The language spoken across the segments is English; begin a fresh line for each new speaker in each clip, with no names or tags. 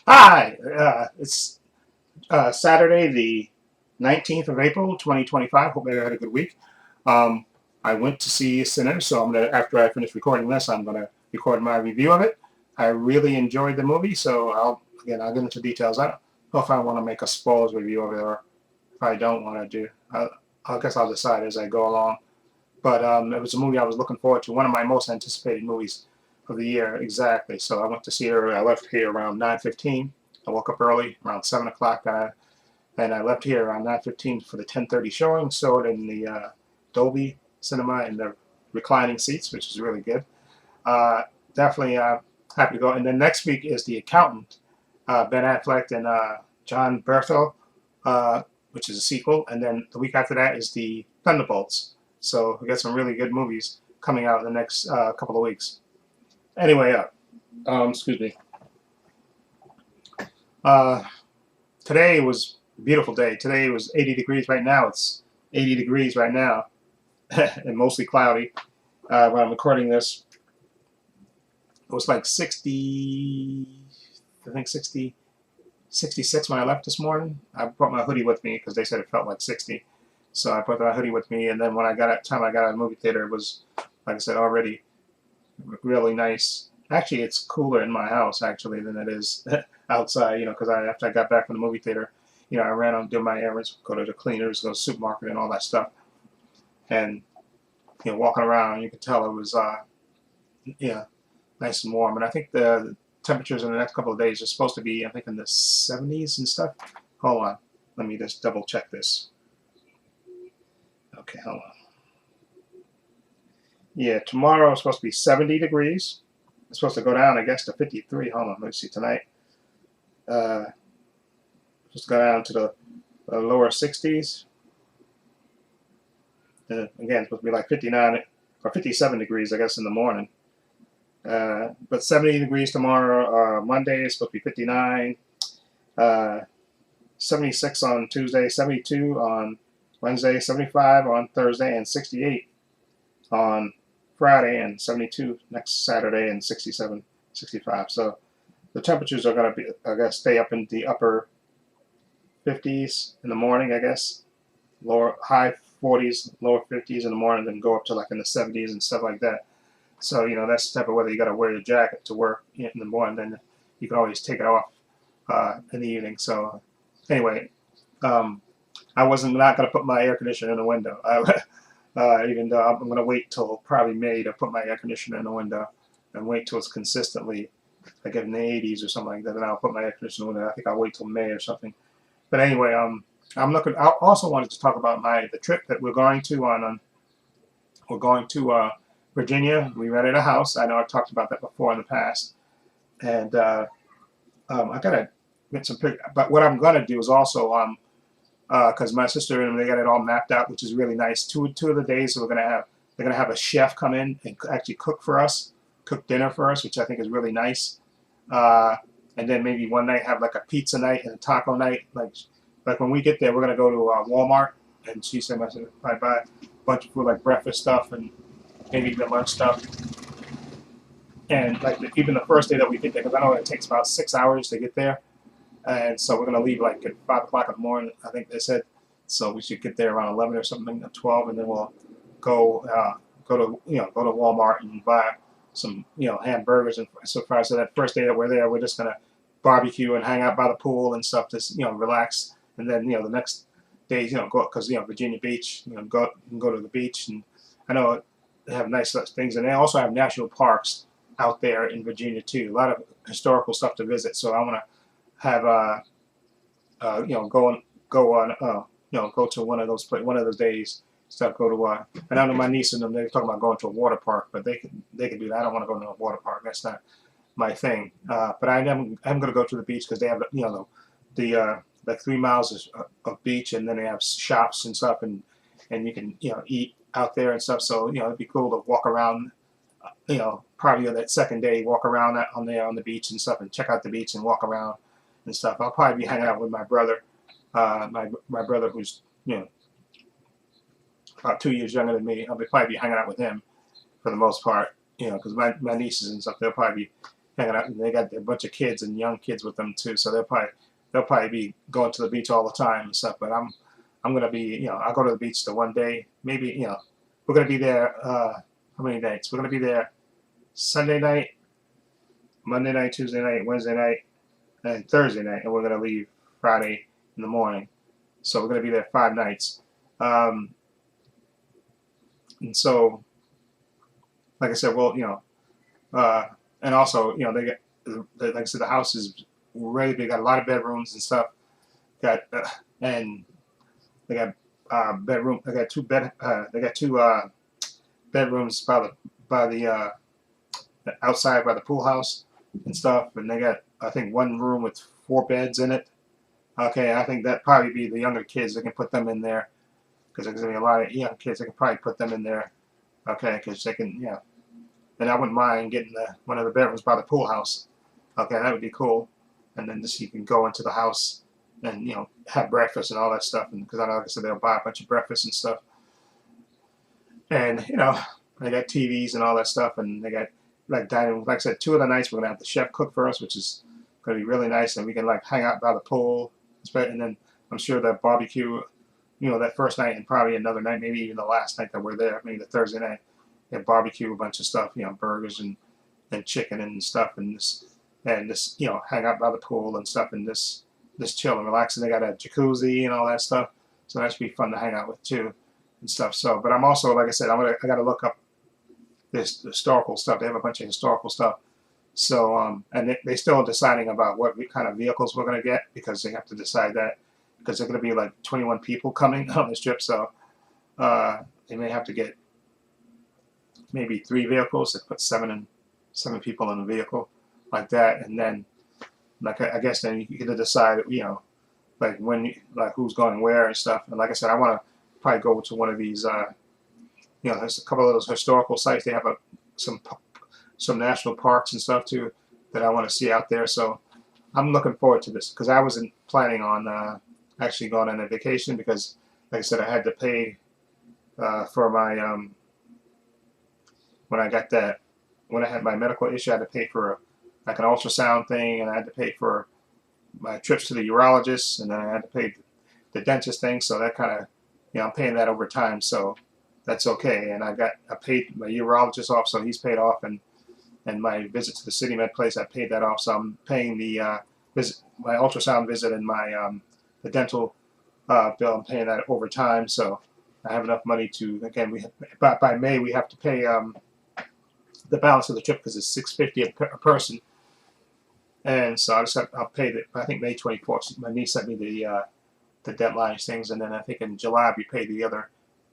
Hi, it's Saturday, the 19th of April, 2025. Hope everybody had a good week. Um, I went to see Sinner, so after I finish recording this, I'm gonna record my review of it. I really enjoyed the movie, so I'll get into details. I don't know if I want to make a spoilers review of it or if I don't want to do. I guess I'll decide as I go along. But it was a movie I was looking forward to. One of my most anticipated movies of the year, exactly. So I went to see her. I left here around 9:15. I woke up early, around 7 o'clock, and I left here around 9:15 for the 10:30 showing. Saw it in the Dolby Cinema in the reclining seats, which is really good. Uh, Definitely happy to go. And then next week is The Accountant, Ben Affleck and John Berthel, uh, which is a sequel. And then the week after that is The Thunderbolts. So we got some really good movies coming out in the next couple of weeks. Anyway, excuse me. Uh, Today was a beautiful day. Today was 80 degrees. Right now it's 80 degrees right now, and mostly cloudy. When I'm recording this, it was like 60, I think 60, 66 when I left this morning. I brought my hoodie with me because they said it felt like 60. So I put that hoodie with me, and then when I got out of the movie theater, it was, like I said, already really nice. Actually, it's cooler in my house actually than it is outside. Because after I got back from the movie theater, I ran on, do my errands, go to the cleaners, go to the supermarket, and all that stuff. And walking around, you could tell it was yeah, nice and warm. And I think the temperatures in the next couple of days are supposed to be, I think, in the 70s and stuff. Hold on, let me just double check this. Okay, hold on. Yeah, tomorrow is supposed to be 70 degrees. It's supposed to go down, I guess, to 53. Hold on, let me see tonight. Uh, Just go down to the lower 60s. Again, it's supposed to be like 59 or 57 degrees, I guess, in the morning. But 70 degrees tomorrow. Monday is supposed to be 59. 76 on Tuesday, 72 on Wednesday, 75 on Thursday, and 68 on Friday, and 72 next Saturday, and 67, 65. So the temperatures are going to be, I guess, stay up in the upper 50s in the morning, I guess. High 40s, lower 50s in the morning, then go up to like in the 70s and stuff like that. So that's the type of weather you got to wear your jacket to work in the morning. Then you can always take it off in the evening. So anyway, I wasn't not going to put my air conditioner in the window. Even though I'm going to wait till probably May to put my air conditioner in the window, and wait till it's consistently like in the 80s or something like that. Then I'll put my air conditioner in the window. I think I'll wait till May or something. But anyway, I'm looking. I also wanted to talk about the trip that we're going to on. We're going to Virginia. We rented a house. I know I've talked about that before in the past, and I gotta get some pictures. But what I'm gonna do is also because my sister and they got it all mapped out, which is really nice. Two of the days they're gonna have a chef come in and actually cook for us, cook dinner for us, which I think is really nice. Uh, and then maybe one night have like a pizza night and a taco night. Like when we get there, we're gonna go to Walmart, and she said, I buy a bunch of food like breakfast stuff and maybe the lunch stuff. And like even the first day that we get there, because I know it takes about 6 hours to get there, and so we're gonna leave like at 5 o'clock in the morning. I think they said, so we should get there around 11 or something, at 12, and then we'll go go to Walmart and buy some hamburgers and so far. So that first day that we're there, we're just gonna barbecue and hang out by the pool and stuff, just relax. And then the next day go because Virginia Beach, go to the beach. And I know they have nice things, and they also have national parks out there in Virginia too. A lot of historical stuff to visit. So I want to have go to one of those days. Stuff go to and I know my niece and them, they're talking about going to a water park, but they can do that. I don't want to go to a water park. That's not my thing. But I'm going to go to the beach because they have the like 3 miles of beach, and then they have shops and stuff, and you can eat out there and stuff. So it'd be cool to walk around. Probably that second day, walk around on there on the beach and stuff, and check out the beach and walk around and stuff. I'll probably be hanging out with my brother, my brother who's about 2 years younger than me. I'll probably be hanging out with him for the most part, because my nieces and stuff, they'll probably be hanging out. And they got a bunch of kids and young kids with them too, so they'll probably be going to the beach all the time and stuff. But I'm gonna be, I'll go to the beach the one day, maybe, we're gonna be there. How many nights? We're gonna be there Sunday night, Monday night, Tuesday night, Wednesday night, and Thursday night, and we're gonna leave Friday in the morning. So we're gonna be there 5 nights. And so, like I said, well, and also, they get, like I said, the house is really big. Got a lot of bedrooms and stuff. Got and they got bedroom. They got two bedrooms by the outside by the pool house and stuff. And they got, I think, one room with 4 beds in it. Okay, I think that probably be the younger kids. They can put them in there because there's gonna be a lot of young kids. They can probably put them in there. Okay, because they can, and I wouldn't mind getting one of the bedrooms by the pool house. Okay, that would be cool. And then just you can go into the house and have breakfast and all that stuff. And because I know, like I said, they'll buy a bunch of breakfast and stuff. And they got TVs and all that stuff, and they got like dining. Like I said, 2 of the nights we're gonna have the chef cook for us, which is gonna be really nice, and we can like hang out by the pool. And then I'm sure that barbecue, that first night and probably another night, maybe even the last night that we're there, maybe the Thursday night, and barbecue a bunch of stuff, burgers and chicken and stuff, and just hang out by the pool and stuff, and just chill and relax. And they got a jacuzzi and all that stuff, so that should be fun to hang out with too and stuff. So, but I'm also, like I said, I got to look up this historical stuff. They have a bunch of historical stuff. So, and they still deciding about what kind of vehicles we're going to get, because they have to decide that, because they're going to be like 21 people coming on this trip. So, they may have to get maybe 3 vehicles that put 7 people in a vehicle like that. And then, like, I guess then you get to decide, like like who's going where and stuff. And like I said, I want to probably go to one of these, there's a couple of those historical sites. They have some national parks and stuff too that I want to see out there. So I'm looking forward to this, because I wasn't planning on actually going on a vacation, because, like I said, I had to pay for my when I had my medical issue. I had to pay for like an ultrasound thing, and I had to pay for my trips to the urologist, and then I had to pay the dentist thing. So that kind of, I'm paying that over time, so that's okay. And I paid my urologist off, so he's paid off, and my visit to the City Med place, I paid that off. So I'm paying the my ultrasound visit, and my the dental bill. I'm paying that over time, so I have enough money to, again, by May we have to pay the balance of the trip, because it's $650 a person. And so I'll pay I think May 24th. My niece sent me the deadline things, and then I think in July we paid the other.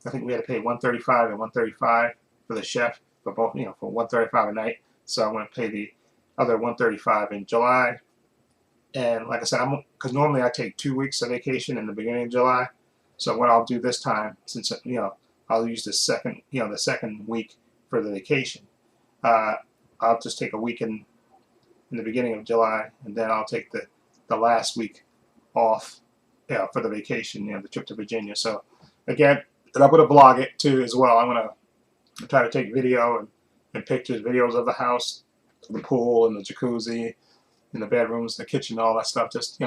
I think we had to pay $135 and $135 for the chef, for both, for $135 a night. So I'm going to pay the other $135 in July. And like I said, because normally I take 2 weeks of vacation in the beginning of July. So what I'll do this time, since I'll use the second week for the vacation, I'll just take a week in the beginning of July, and then I'll take the last week off, for the vacation, the trip to Virginia. So again, and I'm going to blog it too as well. I'm going to try to take video and pictures, videos of the house, the pool, and the jacuzzi, and the bedrooms, the kitchen, all that stuff. Just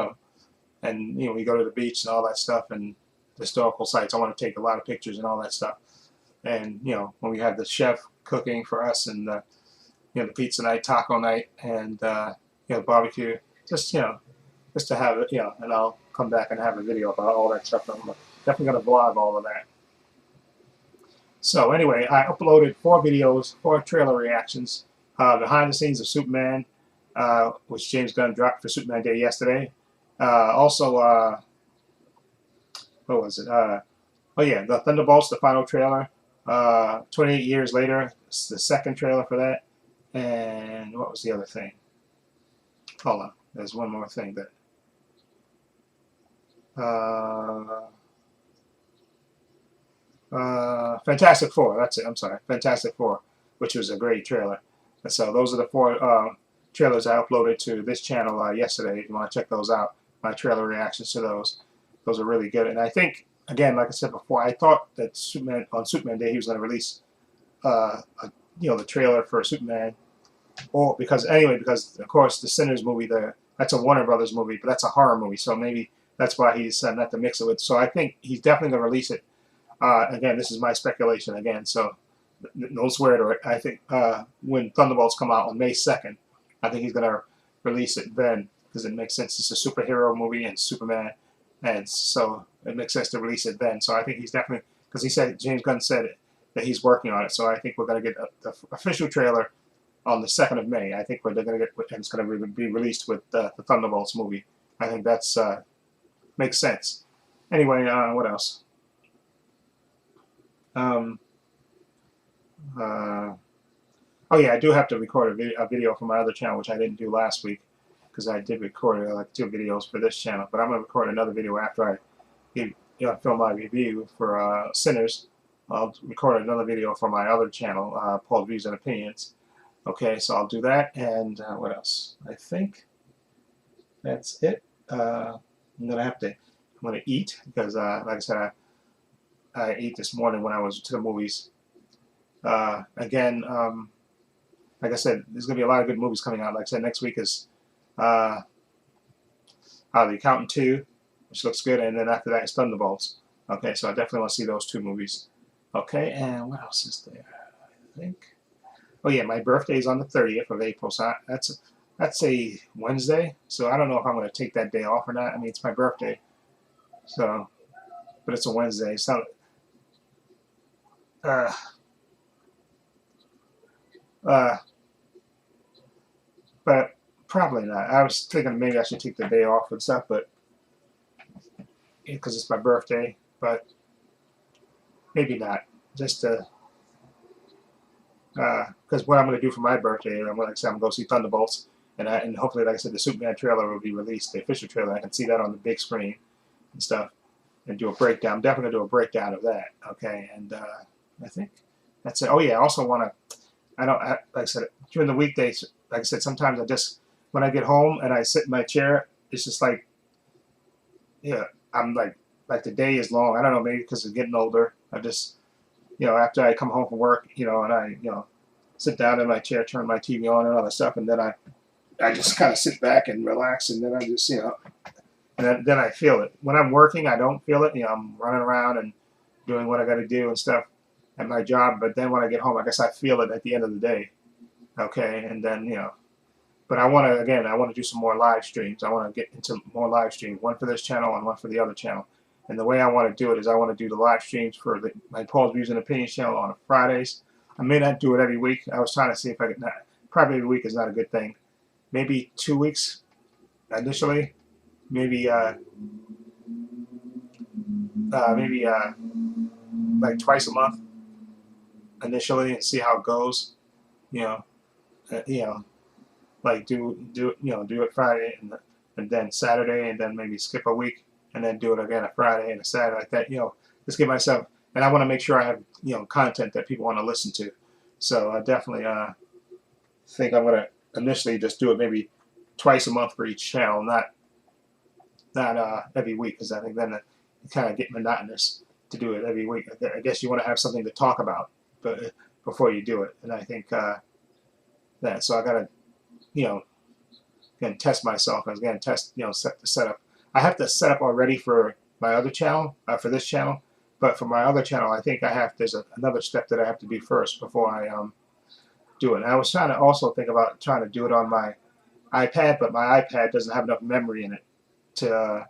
and we go to the beach and all that stuff, and the historical sites. I want to take a lot of pictures and all that stuff. And when we have the chef cooking for us, and the pizza night, taco night, and barbecue, just to have it, and I'll come back and have a video about all that stuff. I'm definitely going to vlog all of that. So anyway, I uploaded 4 videos, 4 trailer reactions, behind the scenes of Superman, which James Gunn dropped for Superman Day yesterday. Also, what was it? Oh yeah, the Thunderbolts, the final trailer. 28 years later, it's the second trailer for that. And what was the other thing? Hold on, there's one more thing that. Fantastic Four, that's it, I'm sorry. Fantastic Four, which was a great trailer. And so those are the 4 trailers I uploaded to this channel yesterday. If you want to check those out, my trailer reactions to those are really good. And I think, again, like I said before, I thought that on Superman Day he was going to release the trailer for Superman or because anyway, because of course the Sinners movie, that's a Warner Brothers movie, but that's a horror movie, so maybe that's why he's not to mix it with. So I think he's definitely going to release it. Again, this is my speculation again, so don't swear to it. I think when Thunderbolts come out on May 2nd, I think he's going to release it then because it makes sense. It's a superhero movie and Superman, and so it makes sense to release it then. So I think he's definitely, because he said, James Gunn said it, that he's working on it. So I think we're going to get the official trailer on the 2nd of May. I think they're going to get, and it's going to be released with the Thunderbolts movie. I think that's makes sense. Anyway, what else? Oh yeah, I do have to record a video for my other channel, which I didn't do last week because I did record like 2 videos for this channel. But I'm going to record another video after I film my review for Sinners. I'll record another video for my other channel, Paul Views and Opinions. Okay, so I'll do that, and what else? I think that's it. I'm gonna eat because, like I said, I ate this morning when I was to the movies. Again, like I said, there's gonna be a lot of good movies coming out. Like I said, next week is The Accountant 2, which looks good, and then after that is Thunderbolts. Okay, so I definitely want to see those 2 movies. Okay, and what else is there? I think. Oh yeah, my birthday is on the 30th of April, so that's a Wednesday. So I don't know if I'm going to take that day off or not. I mean, it's my birthday, so but it's a Wednesday. So uh, uh, but probably not. I was thinking maybe I should take the day off and stuff, but because it's my birthday, but maybe not. Just because what I'm going to do for my birthday, I'm like I said, I'm going to go see Thunderbolts, and hopefully, like I said, the Superman trailer will be released, the official trailer. I can see that on the big screen and stuff, and do a breakdown. I'm definitely going to do a breakdown of that. Okay, and I think that's it. Oh yeah, I also want to. Like I said, during the weekdays, like I said, sometimes I just when I get home and I sit in my chair, it's just like, yeah, I'm like the day is long. I don't know, maybe because I'm getting older. I just after I come home from work, and I, sit down in my chair, turn my TV on and all that stuff, and then I just kind of sit back and relax, and then I just, and then I feel it. When I'm working, I don't feel it. I'm running around and doing what I got to do and stuff at my job, but then when I get home, I guess I feel it at the end of the day. Okay, and then, but I want to do some more live streams. I want to get into more live streams, one for this channel and one for the other channel. And the way I want to do it is I want to do the live streams for my Paul's Views and Opinions channel on Fridays. I may not do it every week. I was trying to see if I could not. Probably every week is not a good thing. Maybe 2 weeks initially. Maybe like twice a month initially, and see how it goes. Like do it Friday and then Saturday, and then maybe skip a week and then do it again a Friday and a Saturday, like that. Just give myself, and I want to make sure I have content that people want to listen to. So I definitely think I'm gonna initially just do it maybe twice a month for each channel, not every week, because I think then it kind of get monotonous to do it every week. I guess you want to have something to talk about, but before you do it, and I think that. So I gotta again test myself. And again test set the setup. I have to set up already for my other channel, for this channel, but for my other channel, I think there's another step that I have to do first before I do it. And I was trying to also think about trying to do it on my iPad, but my iPad doesn't have enough memory in it to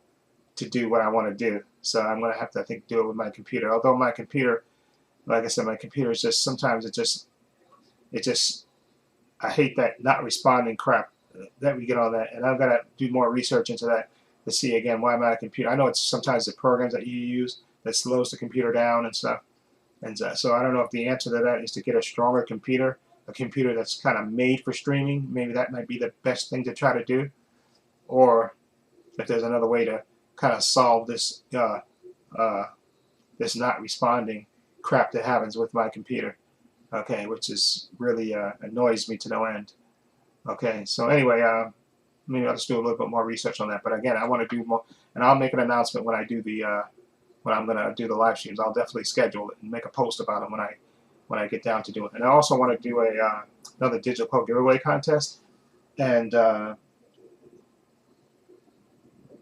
do what I want to do. So I'm gonna have to, I think, do it with my computer. Although my computer, like I said, my computer is just sometimes it just I hate that not responding crap that we get on that, and I've got to do more research into that to see again why my computer. I know it's sometimes the programs that you use that slows the computer down and stuff, and so I don't know if the answer to that is to get a stronger computer, a computer that's kind of made for streaming. Maybe that might be the best thing to try to do, or if there's another way to kind of solve this this not responding crap that happens with my computer. Okay, which is really annoys me to no end. Okay, so anyway, maybe I'll just do a little bit more research on that. But again, I want to do more, and I'll make an announcement when I do when I'm gonna do the live streams. I'll definitely schedule it and make a post about them when I when I get down to do it. And I also want to do a another digital quote giveaway contest, and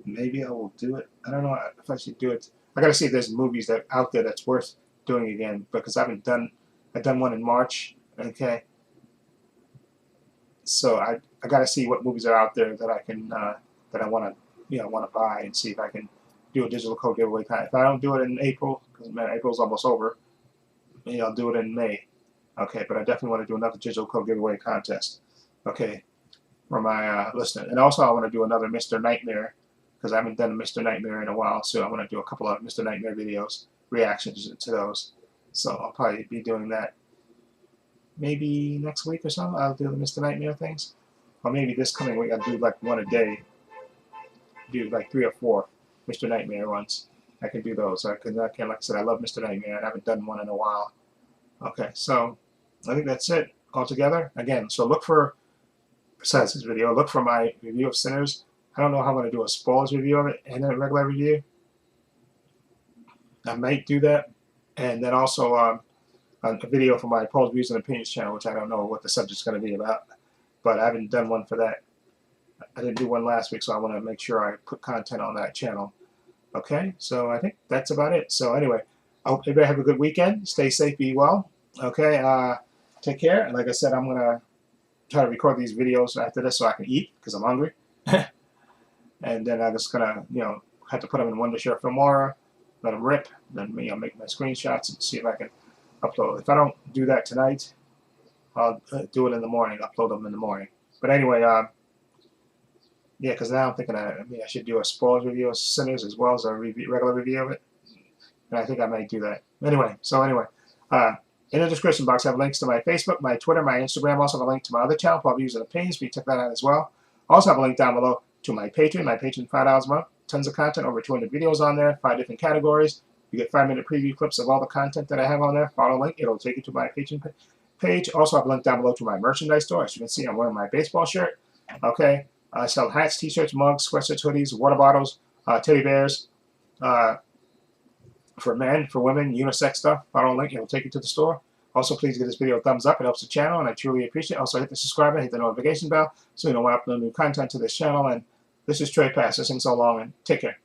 maybe I will do it. I don't know if I should do it. I got to see if there's movies that out there that's worth doing again, because I've done one in March. Okay, so I got to see what movies are out there that I can that I want to want to buy, and see if I can do a digital code giveaway. If I don't do it in April, because man, April's almost over, maybe I'll do it in May. Okay, but I definitely want to do another digital code giveaway contest. Okay, for my listeners, and also I want to do another Mr. Nightmare, because I haven't done a Mr. Nightmare in a while, so I want to do a couple of Mr. Nightmare videos, reactions to those. So I'll probably be doing that maybe next week or so. I'll do the Mr. Nightmare things, or maybe this coming week I'll do like one a day, do like 3 or 4 Mr. Nightmare ones. I can do those. I can, like I said, I love Mr. Nightmare. I haven't done one in a while. Okay, so I think that's it altogether. Again, so look for, besides this video, look for my review of Sinners. I don't know how I'm going to do a spoilers review of it and a regular review. I might do that. And then also a video for my Paul's Views and Opinions channel, which I don't know what the subject's going to be about. But I haven't done one for that. I didn't do one last week, so I want to make sure I put content on that channel. Okay, so I think that's about it. So anyway, I hope everybody have a good weekend. Stay safe, be well. Okay, take care. And like I said, I'm going to try to record these videos after this so I can eat, because I'm hungry. And then I'm just going to, have to put them in Wondershare for more, let them rip, then I'll make my screenshots and see if I can upload. If I don't do that tonight, I'll do it in the morning, upload them in the morning. But anyway, yeah, because now I'm thinking I should do a spoilers review of Sinners as well as a regular review of it. And I think I might do that. Anyway, in the description box, I have links to my Facebook, my Twitter, my Instagram. Also have a link to my other channel, Paul's Views and Opinions. So you check that out as well. Also have a link down below to my Patreon. My Patreon, $5 a month. Tons of content, over 200 videos on there, 5 different categories. You get 5-minute preview clips of all the content that I have on there. Follow the link. It'll take you to my Patreon page. Also have a link down below to my merchandise store. As you can see, I'm wearing my baseball shirt. Okay. I sell hats, t-shirts, mugs, sweatshirts, hoodies, water bottles, teddy bears, for men, for women, unisex stuff. Follow the link. It'll take you to the store. Also, please give this video a thumbs up. It helps the channel, and I truly appreciate it. Also, hit the subscribe button, hit the notification bell, so you know when I upload new content to this channel. And this is Trepacer saying so long, and take care.